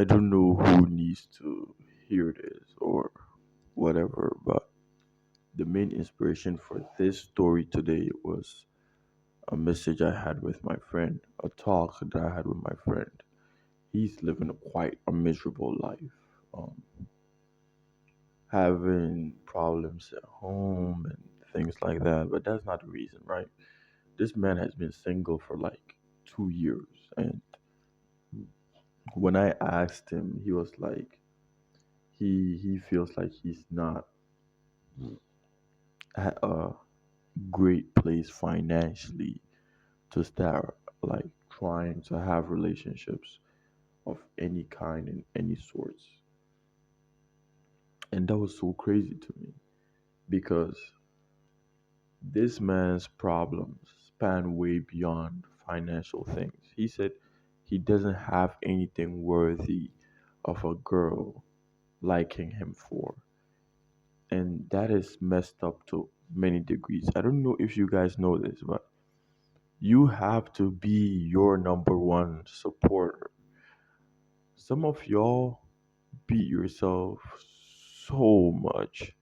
I don't know who needs to hear this or whatever, but the main inspiration for this story today was a message I had with my friend, a talk that I had with my friend. He's living quite a miserable life, um, having problems at home and things like that. But that's not the reason, right? This man has been single for like 2 years, and when I asked him, he was like, he feels like he's not at a great place financially to start like trying to have relationships of any kind and any sorts. And that was so crazy to me because this man's problems span way beyond financial things. He said he doesn't have anything worthy of a girl liking him for. And that is messed up to many degrees. I don't know if you guys know this, but you have to be your number one supporter. Some of y'all beat yourself so much.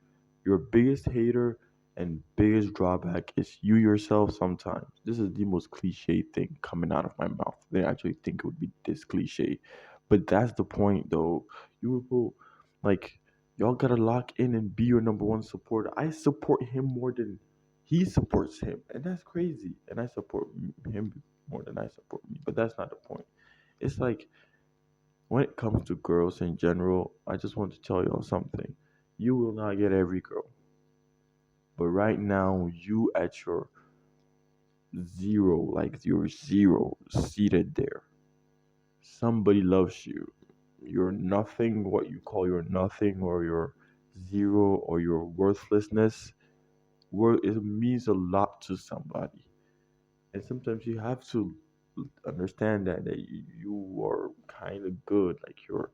Your biggest hater and biggest drawback is you yourself sometimes. This is the most cliche thing coming out of my mouth. I didn't actually think it would be this cliche. But that's the point though. You will like y'all gotta lock in and be your number one supporter. I support him more than he supports him. And that's crazy. And I support him more than I support me. But that's not the point. It's like when it comes to girls in general, I just want to tell y'all something. You will not get every girl. But right now, you at your zero, like your zero, seated there. Somebody loves you. You're nothing, what you call your nothing or your zero or your worthlessness. It means a lot to somebody. And sometimes you have to understand that you are kind of good. Like you're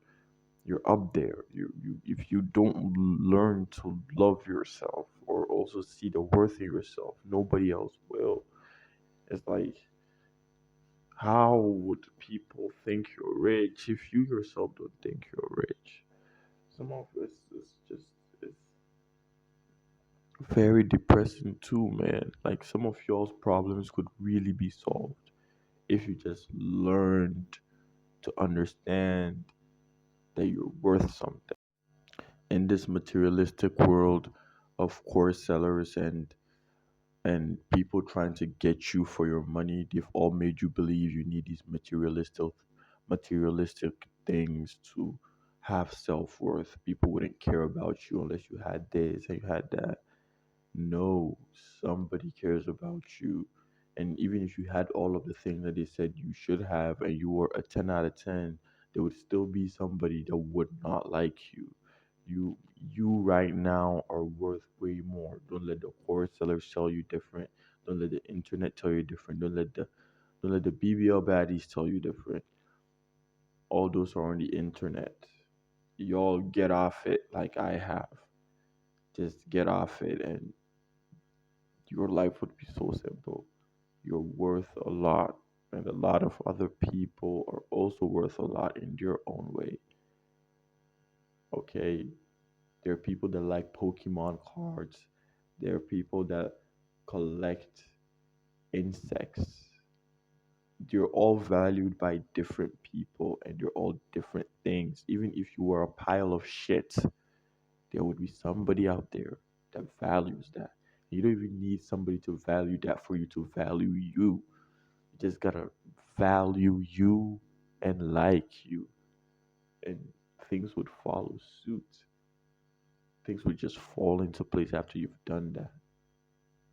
up there. You if you don't learn to love yourself or also see the worth in yourself, nobody else will. It's like how would people think you're rich if you yourself don't think you're rich? Some of this is just it's very depressing too, man. Like some of y'all's problems could really be solved if you just learned to understand that you're worth something. In this materialistic world of course sellers and people trying to get you for your money, they've all made you believe you need these materialistic things to have self-worth. People wouldn't care about you unless you had this and you had that. No, somebody cares about you. And even if you had all of the things that they said you should have and you were a 10 out of 10, there would still be somebody that would not like you. You you right now are worth way more. Don't let the horror sellers tell you different. Don't let the internet tell you different. Don't let the BBL baddies tell you different. All those are on the internet. Y'all get off it like I have. Just get off it and your life would be so simple. You're worth a lot, and a lot of other people are also worth a lot in their own way. Okay, there are people that like Pokemon cards. There are people that collect insects. They're all valued by different people, and they're all different things. Even if you were a pile of shit, there would be somebody out there that values that. You don't even need somebody to value that for you to value you. You just gotta value you and like you, and things would follow suit. Things would just fall into place after you've done that.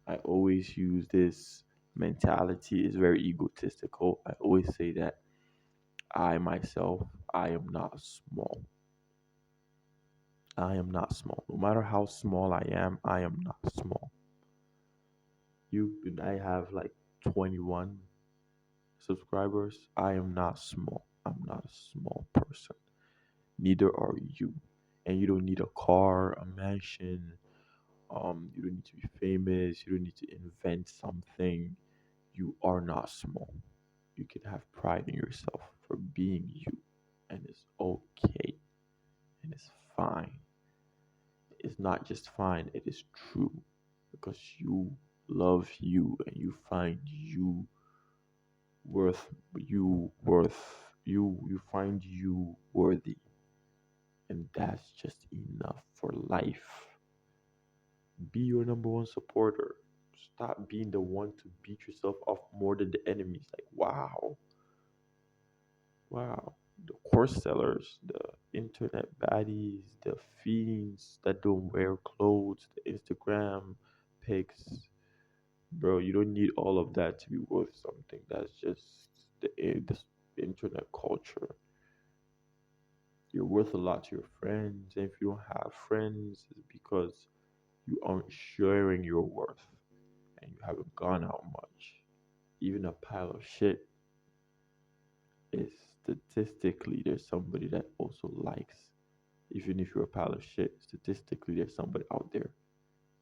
I always use this mentality, is very egotistical. I always say that I myself, I am not small. I am not small. No matter how small I am not small. I have like 21 subscribers. I am not small. I'm not a small person. Neither are you. And you don't need a car, a mansion. You don't need to be famous. You don't need to invent something. You are not small. You can have pride in yourself for being you. and it's okay and it's fine. It's not just fine, it is true because you love you and you find worth you find you worthy, and that's just enough for life. Be your number one supporter. Stop being the one to beat yourself up more than the enemies. Like, wow, the course sellers, the internet baddies, the fiends that don't wear clothes, the Instagram pics. Bro, you don't need all of that to be worth something. That's just this internet culture. You're worth a lot to your friends, and if you don't have friends, it's because you aren't sharing your worth and you haven't gone out much. Even a pile of shit is statistically there's somebody that also likes. Even if you're a pile of shit, statistically there's somebody out there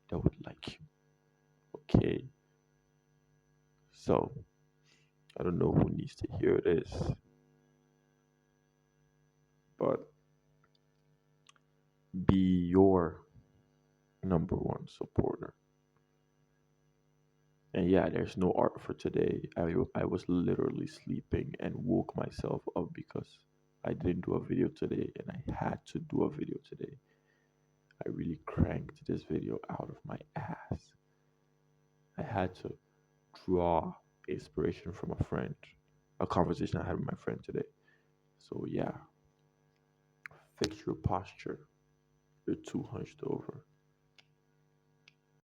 that would like you. Okay, so I don't know who needs to hear this, but be your number one supporter. And yeah, there's no art for today. I was literally sleeping and woke myself up because I didn't do a video today and I had to do a video today. I really cranked this video out of my ass. I had to draw inspiration from a friend, a conversation I had with my friend today. So yeah, fix your posture. You're too hunched over.